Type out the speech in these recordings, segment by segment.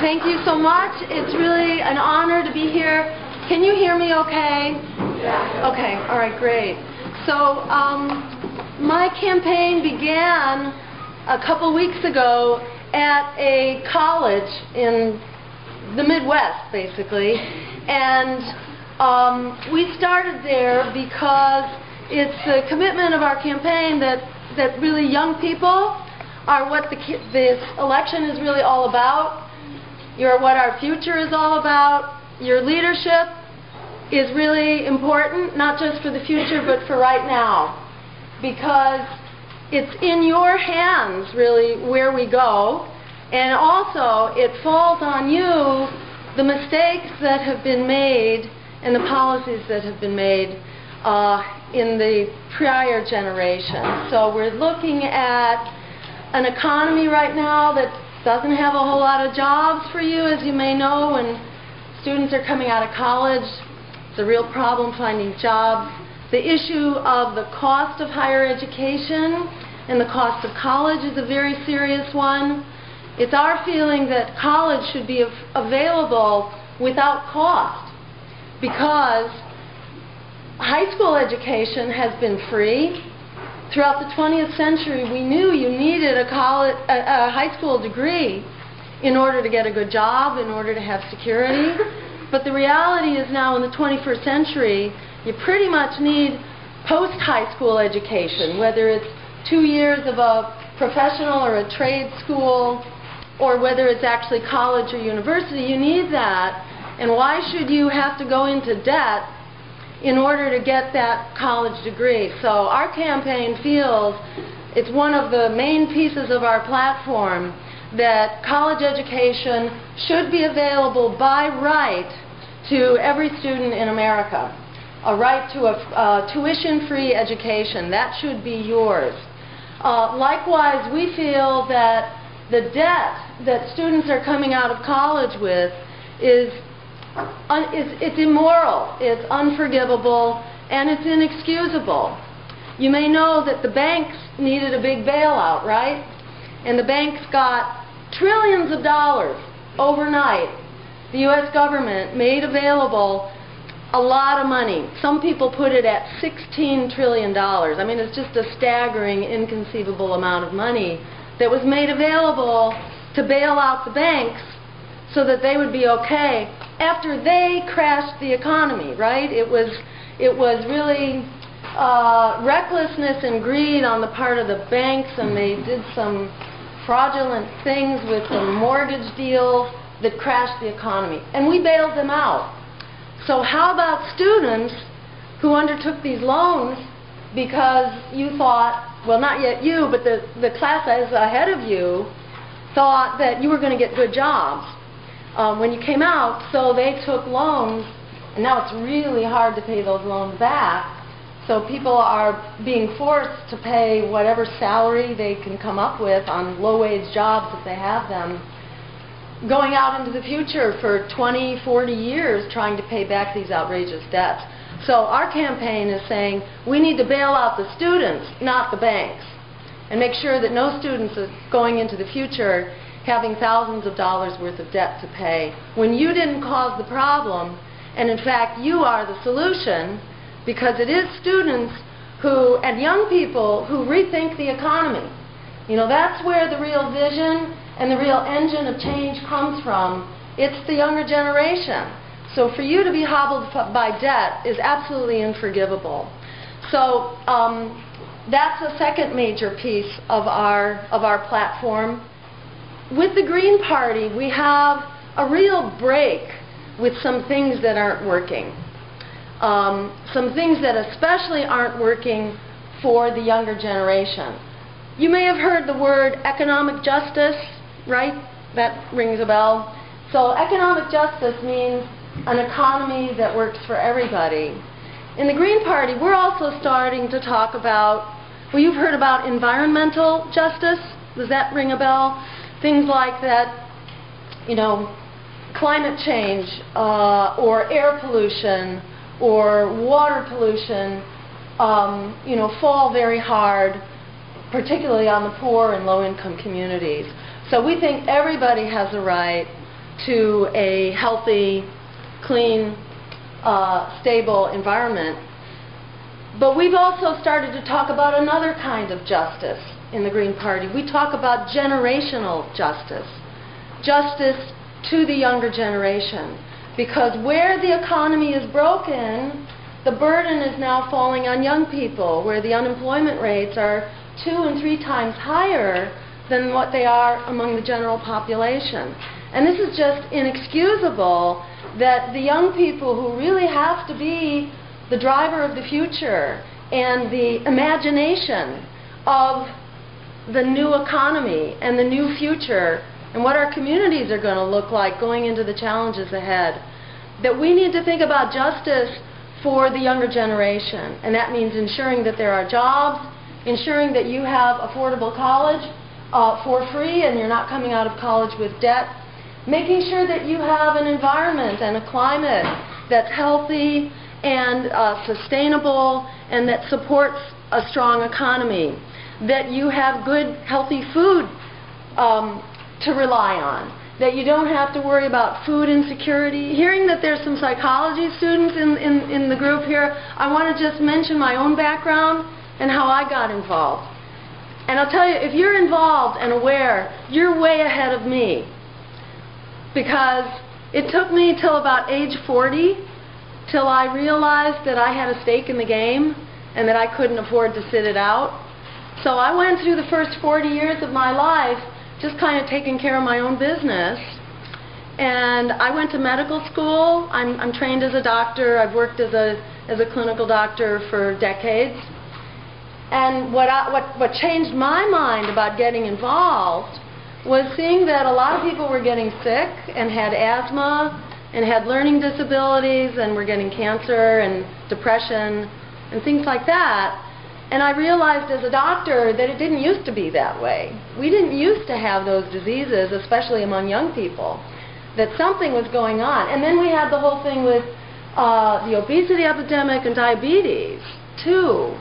Thank you so much. It's really an honor to be here. Can you hear me okay? Yeah. Okay, all right, great. So my campaign began a couple weeks ago at a college in the Midwest, basically, and we started there because it's the commitment of our campaign that really young people are what this election is really all about. You're what our future is all about. Your leadership is really important, not just for the future, but for right now. Because it's in your hands, really, where we go. And also, it falls on you, the mistakes that have been made and the policies that have been made in the prior generation. So we're looking at an economy right now that doesn't have a whole lot of jobs for you, as you may know. When students are coming out of college, it's a real problem finding jobs. The issue of the cost of higher education and the cost of college is a very serious one. It's our feeling that college should be available without cost, because high school education has been free. Throughout the 20th century, we knew you needed a high school degree in order to get a good job, in order to have security. But the reality is now in the 21st century, you pretty much need post-high school education, whether it's 2 years of a professional or a trade school, or whether it's actually college or university. You need that. And why should you have to go into debt in order to get that college degree? So our campaign feels it's one of the main pieces of our platform that college education should be available by right to every student in America. A right to a tuition-free education. That should be yours. Likewise, we feel that the debt that students are coming out of college with is it's immoral, it's unforgivable, and it's inexcusable. You may know that the banks needed a big bailout, right? And the banks got trillions of dollars overnight. The U.S. government made available a lot of money. Some people put it at $16 trillion. I mean, it's just a staggering, inconceivable amount of money that was made available to bail out the banks so that they would be okay after they crashed the economy, right? It was really recklessness and greed on the part of the banks, and they did some fraudulent things with the mortgage deals that crashed the economy. And we bailed them out. So how about students who undertook these loans because you thought, well, not yet you, but the classes ahead of you thought that you were going to get good jobs when you came out, so they took loans, and now it's really hard to pay those loans back. So people are being forced to pay whatever salary they can come up with on low-wage jobs if they have them, going out into the future for 20, 40 years trying to pay back these outrageous debts. So our campaign is saying we need to bail out the students, not the banks, and make sure that no students are going into the future having thousands of dollars worth of debt to pay when you didn't cause the problem, and in fact you are the solution, because it is students who, and young people who rethink the economy. You know, that's where the real vision and the real engine of change comes from. It's the younger generation. So for you to be hobbled by debt is absolutely unforgivable. So that's a second major piece of our platform. With the Green Party, we have a real break with some things that aren't working. Some things that especially aren't working for the younger generation. You may have heard the word economic justice, right? That rings a bell. So economic justice means an economy that works for everybody. In the Green Party, we're also starting to talk about, well, you've heard about environmental justice. Does that ring a bell? Things like that, you know, climate change or air pollution or water pollution, you know, fall very hard, particularly on the poor and low-income communities. So we think everybody has a right to a healthy, clean, stable environment. But we've also started to talk about another kind of justice in the Green Party. We talk about generational justice, justice to the younger generation. Because where the economy is broken, the burden is now falling on young people, where the unemployment rates are 2 and 3 times higher than what they are among the general population. And this is just inexcusable that the young people who really have to be the driver of the future and the imagination of the new economy and the new future and what our communities are going to look like going into the challenges ahead, that we need to think about justice for the younger generation. And that means ensuring that there are jobs, ensuring that you have affordable college for free and you're not coming out of college with debt, making sure that you have an environment and a climate that's healthy and sustainable and that supports a strong economy, that you have good, healthy food to rely on, that you don't have to worry about food insecurity. Hearing that there's some psychology students in the group here, I want to just mention my own background and how I got involved. And I'll tell you, if you're involved and aware, you're way ahead of me. Because it took me till about age 40 till I realized that I had a stake in the game and that I couldn't afford to sit it out. So I went through the first 40 years of my life just kind of taking care of my own business. And I went to medical school. I'm trained as a doctor. I've worked as a clinical doctor for decades. And what changed my mind about getting involved was seeing that a lot of people were getting sick and had asthma and had learning disabilities and were getting cancer and depression and things like that. And I realized as a doctor that it didn't used to be that way. We didn't used to have those diseases, especially among young people, that something was going on. And then we had the whole thing with the obesity epidemic and diabetes, too.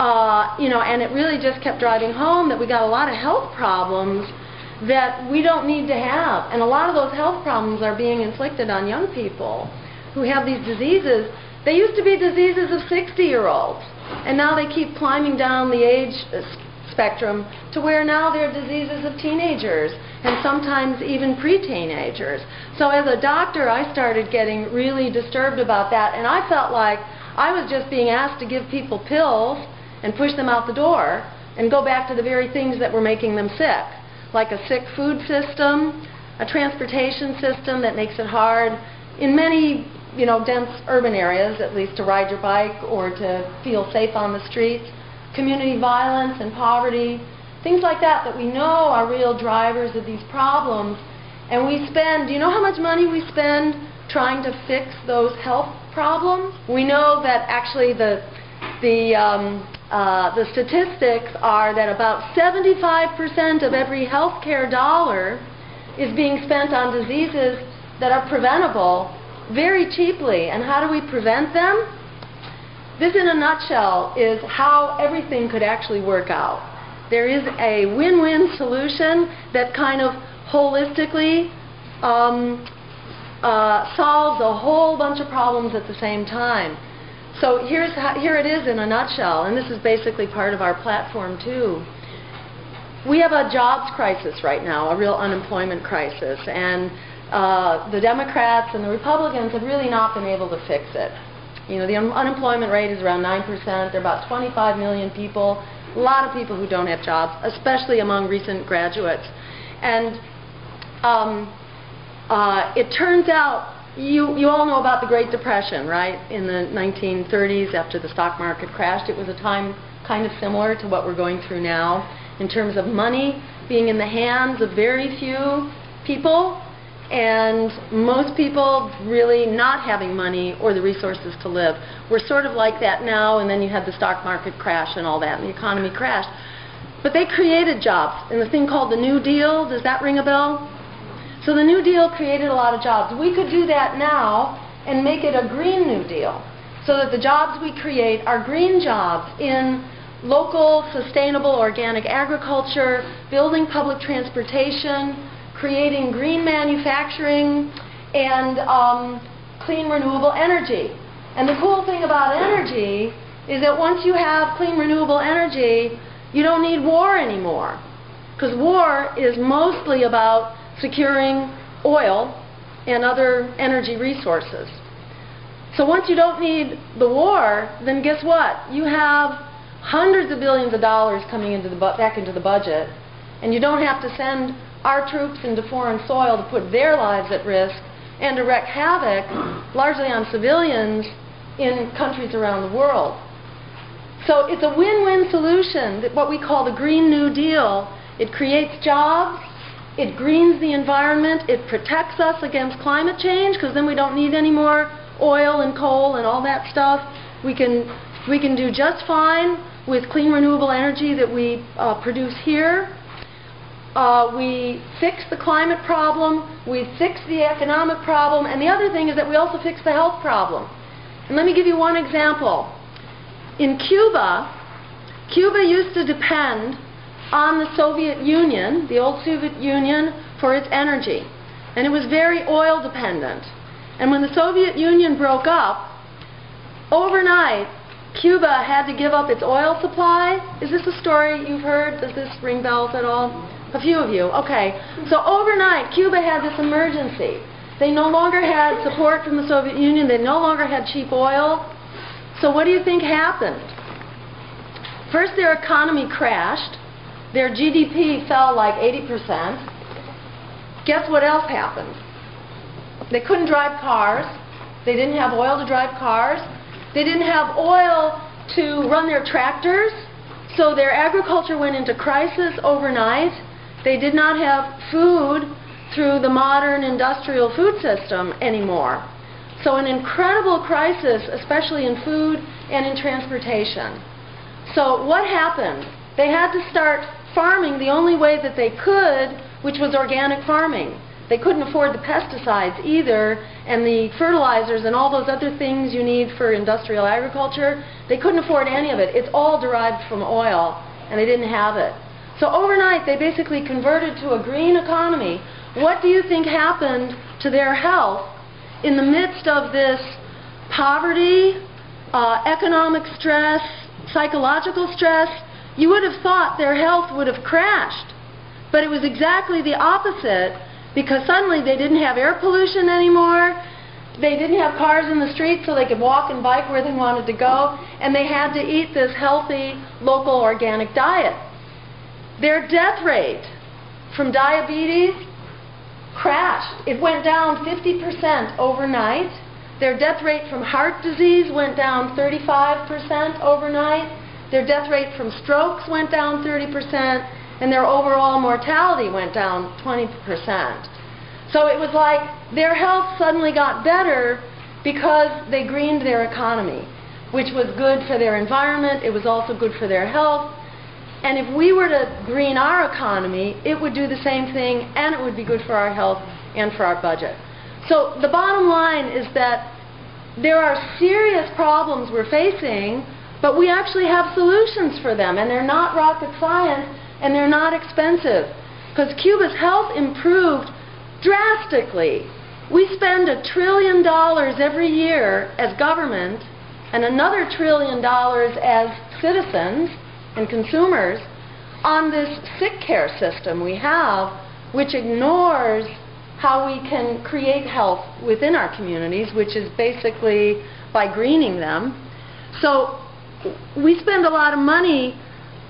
And it really just kept driving home that we got a lot of health problems that we don't need to have. And a lot of those health problems are being inflicted on young people who have these diseases. They used to be diseases of 60-year-olds, and now they keep climbing down the age spectrum to where now they're diseases of teenagers and sometimes even pre-teenagers. So as a doctor, I started getting really disturbed about that, and I felt like I was just being asked to give people pills and push them out the door and go back to the very things that were making them sick, like a sick food system, a transportation system that makes it hard in many dense urban areas, at least, to ride your bike or to feel safe on the streets, community violence and poverty, things like that that we know are real drivers of these problems. And we spend, do you know how much money we spend trying to fix those health problems? We know that actually the statistics are that about 75% of every healthcare dollar is being spent on diseases that are preventable very cheaply. And how do we prevent them? This, in a nutshell, is how everything could actually work out. There is a win-win solution that kind of holistically solves a whole bunch of problems at the same time. So here it is in a nutshell, and this is basically part of our platform too. We have a jobs crisis right now, a real unemployment crisis, and the Democrats and the Republicans have really not been able to fix it. The unemployment rate is around 9%. There are about 25 million people, a lot of people who don't have jobs, especially among recent graduates. And it turns out, you all know about the Great Depression, right? In the 1930s, after the stock market crashed, it was a time kind of similar to what we're going through now in terms of money being in the hands of very few people, and most people really not having money or the resources to live. We're sort of like that now, and then you had the stock market crash and all that, and the economy crashed. But they created jobs in the thing called the New Deal. Does that ring a bell? So the New Deal created a lot of jobs. We could do that now and make it a Green New Deal, so that the jobs we create are green jobs in local, sustainable, organic agriculture, building public transportation, creating green manufacturing and clean renewable energy. And the cool thing about energy is that once you have clean renewable energy, you don't need war anymore. Because war is mostly about securing oil and other energy resources. So once you don't need the war, then guess what? You have hundreds of billions of dollars coming into back into the budget, and you don't have to send our troops into foreign soil to put their lives at risk and to wreak havoc, largely on civilians, in countries around the world. So it's a win-win solution, what we call the Green New Deal. It creates jobs, it greens the environment, it protects us against climate change, because then we don't need any more oil and coal and all that stuff. We can do just fine with clean renewable energy that we produce here. We fix the climate problem, we fix the economic problem, and the other thing is that we also fix the health problem. And let me give you one example. In Cuba, Cuba used to depend on the Soviet Union, the old Soviet Union, for its energy. And it was very oil dependent. And when the Soviet Union broke up, overnight, Cuba had to give up its oil supply. Is this a story you've heard? Does this ring bells at all? A few of you. Okay. So overnight, Cuba had this emergency. They no longer had support from the Soviet Union. They no longer had cheap oil. So what do you think happened? First, their economy crashed. Their GDP fell like 80%. Guess what else happened? They couldn't drive cars. They didn't have oil to drive cars. They didn't have oil to run their tractors. So their agriculture went into crisis overnight. They did not have food through the modern industrial food system anymore. So an incredible crisis, especially in food and in transportation. So what happened? They had to start farming the only way that they could, which was organic farming. They couldn't afford the pesticides either, and the fertilizers and all those other things you need for industrial agriculture. They couldn't afford any of it. It's all derived from oil, and they didn't have it. So overnight, they basically converted to a green economy. What do you think happened to their health in the midst of this poverty, economic stress, psychological stress? You would have thought their health would have crashed. But it was exactly the opposite, because suddenly they didn't have air pollution anymore. They didn't have cars in the street so they could walk and bike where they wanted to go, and they had to eat this healthy, local, organic diet. Their death rate from diabetes crashed. It went down 50% overnight. Their death rate from heart disease went down 35% overnight. Their death rate from strokes went down 30%. And their overall mortality went down 20%. So it was like their health suddenly got better because they greened their economy, which was good for their environment. It was also good for their health. And if we were to green our economy, it would do the same thing, and it would be good for our health and for our budget. So the bottom line is that there are serious problems we're facing, but we actually have solutions for them, and they're not rocket science. And they're not expensive, because Cuba's health improved drastically. We spend $1 trillion every year as government and another $1 trillion as citizens and consumers on this sick care system we have, which ignores how we can create health within our communities, which is basically by greening them. So we spend a lot of money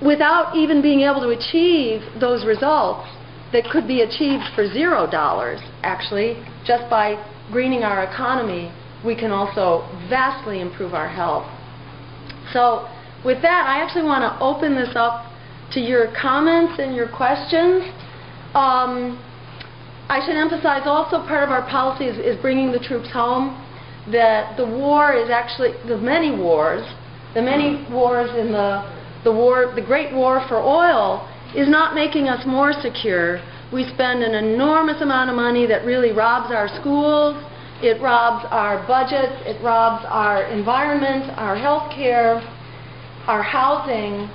without even being able to achieve those results that could be achieved for $0, actually. Just by greening our economy, we can also vastly improve our health. So with that, I actually want to open this up to your comments and your questions. I should emphasize also part of our policy is bringing the troops home, that the war is actually, the many wars in the Great War for oil is not making us more secure. We spend an enormous amount of money that really robs our schools, it robs our budgets, it robs our environment, our health care, our housing.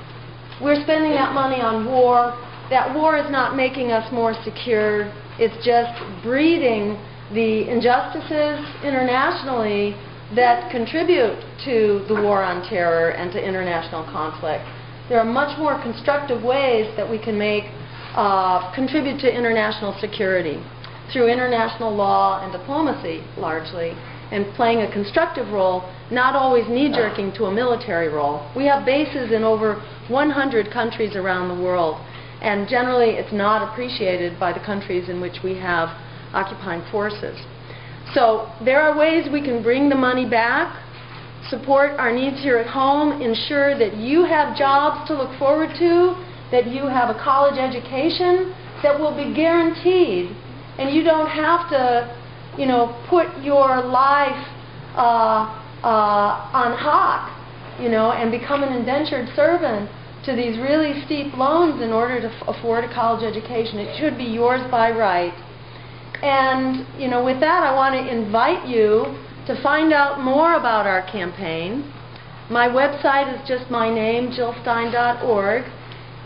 We're spending that money on war. That war is not making us more secure. It's just breeding the injustices internationally that contribute to the war on terror and to international conflict. There are much more constructive ways that we can contribute to international security through international law and diplomacy, largely, and playing a constructive role, not always knee-jerking to a military role. We have bases in over 100 countries around the world, and generally it's not appreciated by the countries in which we have occupying forces. So there are ways we can bring the money back, support our needs here at home, ensure that you have jobs to look forward to, that you have a college education that will be guaranteed, and you don't have to, put your life on hock, and become an indentured servant to these really steep loans in order to afford a college education. It should be yours by right. And, with that, I want to invite you to find out more about our campaign. My website is just my name, jillstein.org.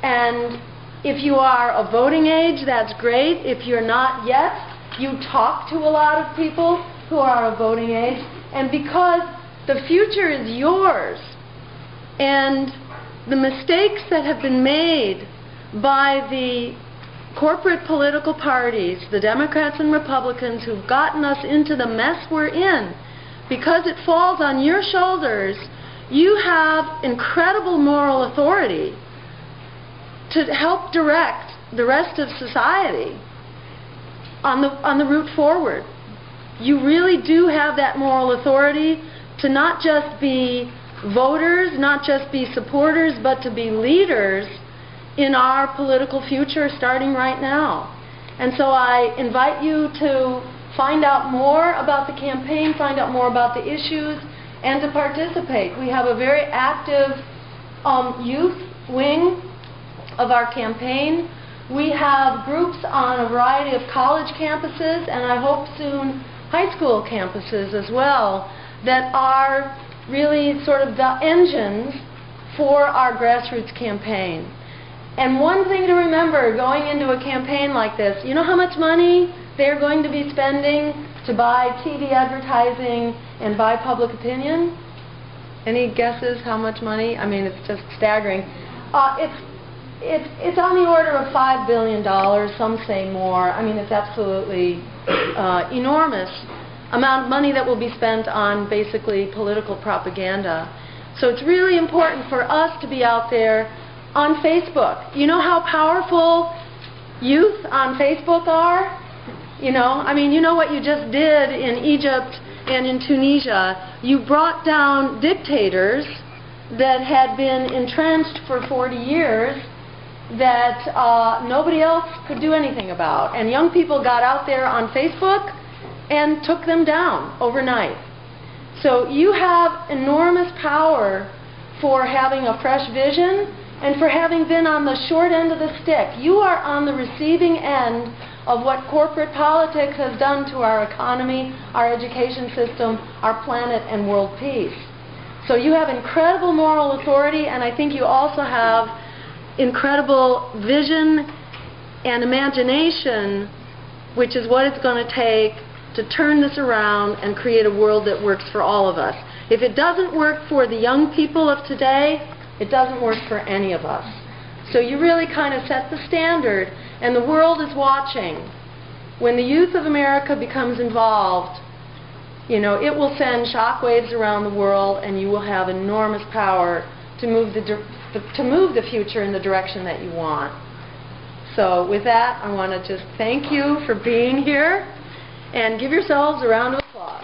And if you are of voting age, that's great. If you're not yet, you talk to a lot of people who are of voting age. And because the future is yours, and the mistakes that have been made by the corporate political parties, the Democrats and Republicans who've gotten us into the mess we're in, because it falls on your shoulders, you have incredible moral authority to help direct the rest of society on the route forward. You really do have that moral authority to not just be voters, not just be supporters, but to be leaders in our political future starting right now. And so I invite you to find out more about the campaign, find out more about the issues, and to participate. We have a very active youth wing of our campaign. We have groups on a variety of college campuses, and I hope soon high school campuses as well, that are really sort of the engines for our grassroots campaign. And one thing to remember going into a campaign like this, you know how much money they're going to be spending to buy TV advertising and buy public opinion? Any guesses how much money? I mean, it's just staggering. It's on the order of $5 billion, some say more. I mean, it's absolutely enormous amount of money that will be spent on basically political propaganda. So it's really important for us to be out there on Facebook. You know how powerful youth on Facebook are? I mean, you know what you just did in Egypt and in Tunisia. You brought down dictators that had been entrenched for 40 years that nobody else could do anything about. And young people got out there on Facebook and took them down overnight. So you have enormous power for having a fresh vision and for having been on the short end of the stick. You are on the receiving end of what corporate politics has done to our economy, our education system, our planet, and world peace. So you have incredible moral authority, and I think you also have incredible vision and imagination, which is what it's going to take to turn this around and create a world that works for all of us. If it doesn't work for the young people of today, it doesn't work for any of us. So you really kind of set the standard, and the world is watching. When the youth of America becomes involved, it will send shockwaves around the world, and you will have enormous power to move the future in the direction that you want. So with that, I want to just thank you for being here, and give yourselves a round of applause.